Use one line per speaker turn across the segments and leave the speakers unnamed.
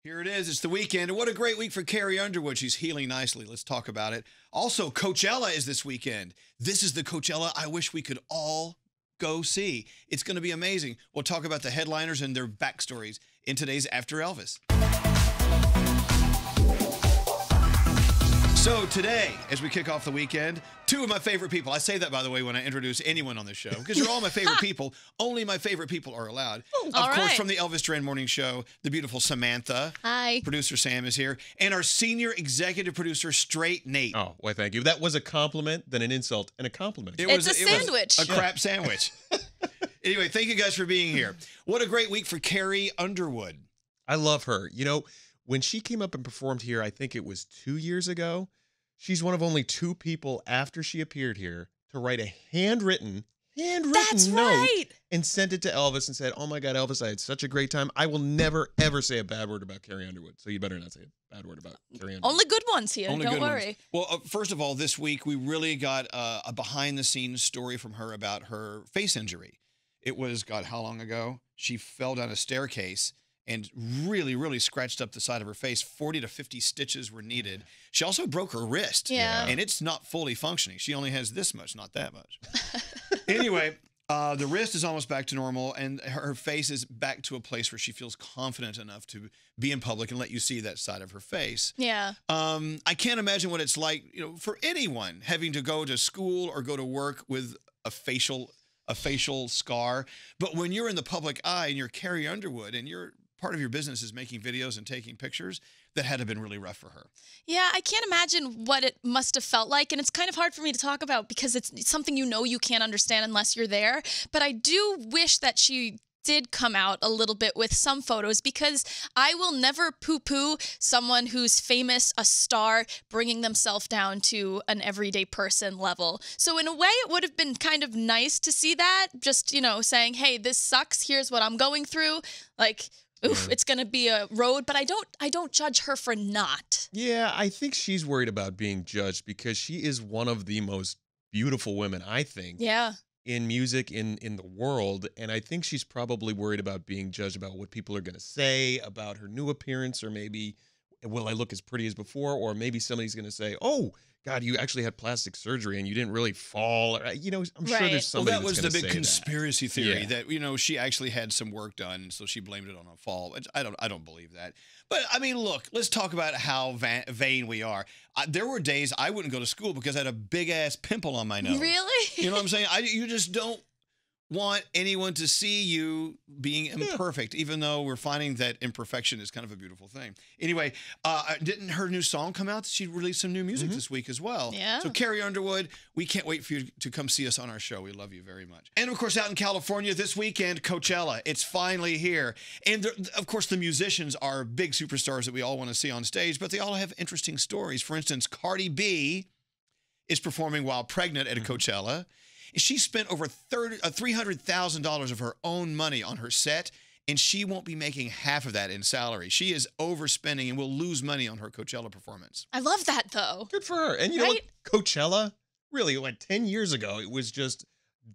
Here it is. It's the weekend. And what a great week for Carrie Underwood. She's healing nicely. Let's talk about it. Also, Coachella is this weekend. This is the Coachella I wish we could all go see. It's going to be amazing. We'll talk about the headliners and their backstories in today's After Elvis. So today, as we kick off the weekend, two of my favorite people. I say that, by the way, when I introduce anyone on this show, because you're all my favorite people. Only my favorite people are allowed. Of course, from the Elvis Duran Morning Show, the beautiful Samantha.
Hi.
Producer Sam is here. And our senior executive producer, Straight Nate.
Oh, well, thank you. That was a compliment, then an insult, and a compliment.
It's a sandwich.
A crap sandwich. Anyway, thank you guys for being here. What a great week for Carrie Underwood.
I love her. You know, when she came up and performed here, I think it was 2 years ago, she's one of only two people after she appeared here to write a handwritten note and sent it to Elvis and said, "Oh my God, Elvis, I had such a great time. I will never, ever say a bad word about Carrie Underwood." So you better not say a bad word about Carrie Underwood.
Only good ones here. Don't worry.
Well, first of all, this week we really got a behind-the-scenes story from her about her face injury. It was, God, how long ago? She fell down a staircase and really, really scratched up the side of her face. 40 to 50 stitches were needed. She also broke her wrist.
Yeah.
And it's not fully functioning. She only has this much, not that much. Anyway, the wrist is almost back to normal, and her face is back to a place where she feels confident enough to be in public and let you see that side of her face.
Yeah.
I can't imagine what it's like, for anyone having to go to school or go to work with a facial scar. But when you're in the public eye and you're Carrie Underwood and part of your business is making videos and taking pictures, that had to have been really rough for her.
Yeah, I can't imagine what it must have felt like, and it's kind of hard for me to talk about because it's something you can't understand unless you're there. But I do wish that she did come out a little bit with some photos, because I will never poo-poo someone who's famous, a star, bringing themselves down to an everyday person level. So in a way, it would have been kind of nice to see that, just, saying, hey, this sucks, here's what I'm going through. Like, oof, it's going to be a road, but I don't judge her for not.
Yeah, I think she's worried about being judged because she is one of the most beautiful women, I think.
Yeah.
In music in the world, and I think she's probably worried about being judged about what people are going to say about her new appearance, or maybe, will I look as pretty as before, or maybe somebody's going to say, "Oh God, you actually had plastic surgery and you didn't really fall." I'm sure there's somebody.
Well, that was the big
say
conspiracy theory that she actually had some work done, so she blamed it on a fall. I don't believe that. But I mean, look, let's talk about how vain we are. There were days I wouldn't go to school because I had a big ass pimple on my nose.
Really?
You know what I'm saying? You just don't want anyone to see you being imperfect, even though we're finding that imperfection is kind of a beautiful thing. Anyway, didn't her new song come out? She released some new music this week as well.
Yeah.
So Carrie Underwood, we can't wait for you to come see us on our show. We love you very much. And of course, out in California this weekend, Coachella. It's finally here. And of course, the musicians are big superstars that we all want to see on stage, but they all have interesting stories. For instance, Cardi B is performing while pregnant at a Coachella. She spent over $300,000 of her own money on her set, and she won't be making half of that in salary. She is overspending and will lose money on her Coachella performance.
I love that, though.
Good for her. And you know what? Coachella, really, 10 years ago, it was just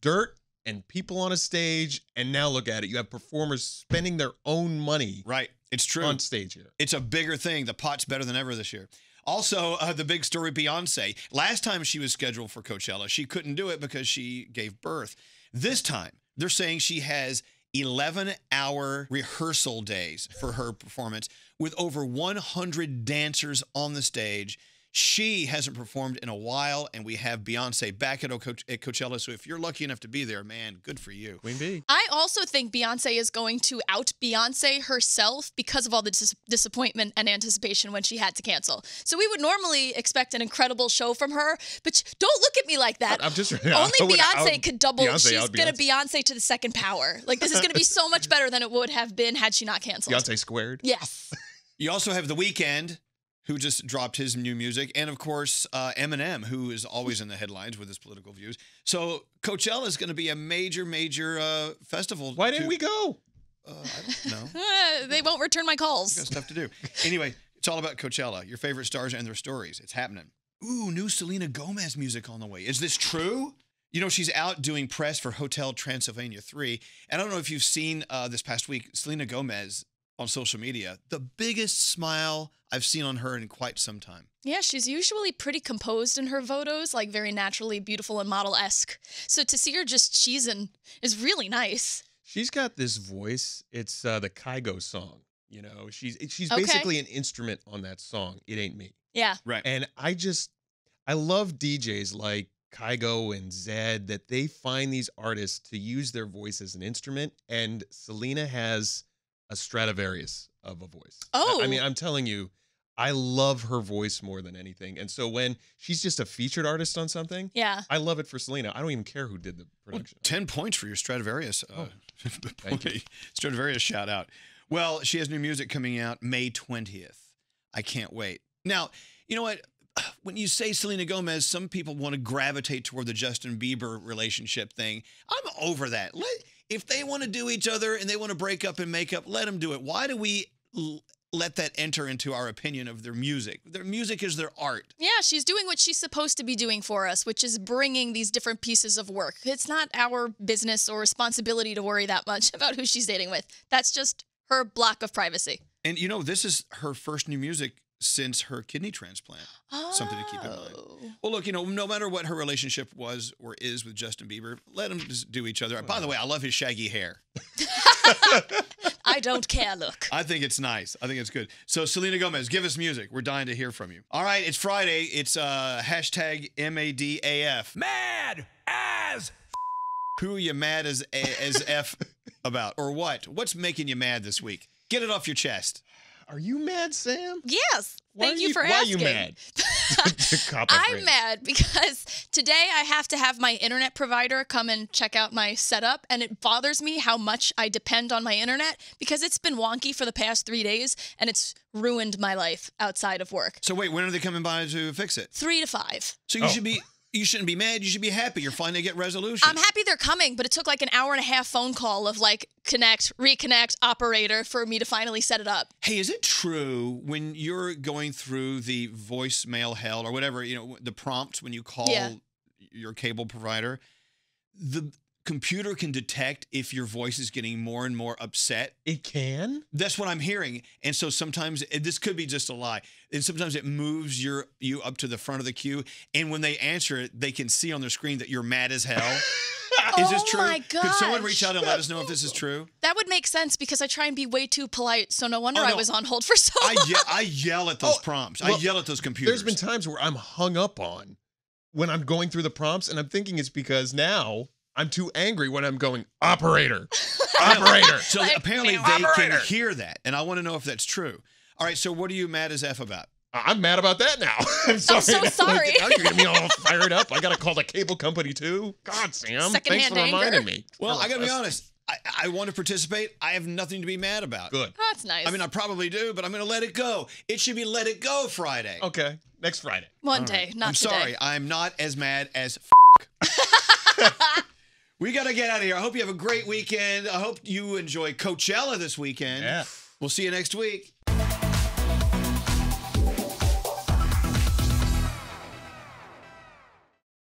dirt and people on a stage, and now look at it. You have performers spending their own money.
Right. It's true.
On stage here.
It's a bigger thing. The pot's better than ever this year. Also, the big story, Beyonce. Last time she was scheduled for Coachella, she couldn't do it because she gave birth. This time, they're saying she has 11-hour rehearsal days for her performance with over 100 dancers on the stage. She hasn't performed in a while, and we have Beyonce back at Coachella. So if you're lucky enough to be there, man, good for you.
Queen Bee.
I also think Beyonce is going to out-Beyonce herself because of all the disappointment and anticipation when she had to cancel. So we would normally expect an incredible show from her, but don't look at me like that.
I'm just
Only Beyonce could double.
Beyonce
She's going to Beyonce to the second power. Like, this is going to be so much better than it would have been had she not canceled.
Beyonce squared.
Yes.
You also have The Weeknd, who just dropped his new music, and of course, Eminem, who is always in the headlines with his political views. So Coachella is going to be a major, major festival.
Why didn't we go?
I don't know.
They won't return my calls.
Got stuff to do. Anyway, it's all about Coachella, your favorite stars and their stories. It's happening. Ooh, new Selena Gomez music on the way. Is this true? She's out doing press for Hotel Transylvania 3. And I don't know if you've seen this past week, Selena Gomez on social media. The biggest smile I've seen on her in quite some time.
Yeah, she's usually pretty composed in her photos, like very naturally beautiful and model-esque. So to see her just cheesing is really nice.
She's got this voice. It's the Kygo song. You know, she's
Okay.
basically an instrument on that song. It Ain't Me.
Yeah.
Right.
And I love DJs like Kygo and Zed that they find these artists to use their voice as an instrument. And Selena has a Stradivarius of a voice.
Oh.
I mean, I'm telling you, I love her voice more than anything. And so when she's just a featured artist on something,
Yeah.
I love it for Selena. I don't even care who did the
Well,
production.
10 points for your Stradivarius.
Thank you.
Stradivarius shout out. Well, she has new music coming out May 20th. I can't wait. Now, you know what? When you say Selena Gomez, some people want to gravitate toward the Justin Bieber relationship thing. I'm over that. If they want to do each other and they want to break up and make up, let them do it. Why do we let that enter into our opinion of their music? Their music is their art.
Yeah, she's doing what she's supposed to be doing for us, which is bringing these different pieces of work. It's not our business or responsibility to worry that much about who she's dating with. That's just her block of privacy.
And, you know, this is her first new music since her kidney transplant.
Oh.
Something to keep in mind. Well, look, you know, no matter what her relationship was or is with Justin Bieber, let them just do each other. By the way, I love his shaggy hair.
I don't care, look.
I think it's nice. I think it's good. So, Selena Gomez, give us music. We're dying to hear from you. All right, it's Friday. It's hashtag MADAF. Mad as Who are you mad as F about? Or what? What's making you mad this week? Get it off your chest.
Are you mad, Sam?
Yes. Thank you for
why
asking.
are you mad? Cop a
I'm
friend.
mad because today I have to have my internet provider come and check out my setup, and it bothers me how much I depend on my internet because it's been wonky for the past 3 days, and it's ruined my life outside of work.
So wait, when are they coming by to fix it?
3 to 5.
So you shouldn't be mad. You should be happy. You're finally getting resolution.
I'm happy they're coming, but it took like an hour and a half phone call of like connect, reconnect, operator for me to finally set it up.
Hey, is it true when you're going through the voicemail hell or whatever, you know, the prompts when you call your cable provider, the computer can detect if your voice is getting more and more upset?
It can?
That's what I'm hearing. And so sometimes, this could be just a lie, and sometimes it moves you up to the front of the queue, and when they answer it, they can see on their screen that you're mad as hell. Is this true?
Oh my
Could someone
gosh.
reach out and let us know if this is true?
That would make sense because I try and be way too polite, so no wonder
Oh, no.
I was on hold for so long.
I yell at those prompts. I
well,
yell at those computers.
There's been times where I'm hung up on when I'm going through the prompts, and I'm thinking it's because now I'm too angry when I'm going, operator, operator.
So
Like,
apparently they
operator.
can hear that, and I want to know if that's true. All right, so what are you mad as F about?
I'm mad about that now. I'm sorry.
so sorry.
Now you're going to be all fired up. I got to call the cable company too. God, Sam. Thanks
Secondhand
for reminding
anger.
me.
Well, I got to be honest. I want to participate. I have nothing to be mad about.
Good.
Oh, that's nice.
I mean, I probably do, but I'm going to let it go. It should be Let It Go Friday.
Okay. Next Friday.
One day, not
I'm
today.
sorry. I'm not as mad as We got to get out of here. I hope you have a great weekend. I hope you enjoy Coachella this weekend.
Yeah.
We'll see you next week.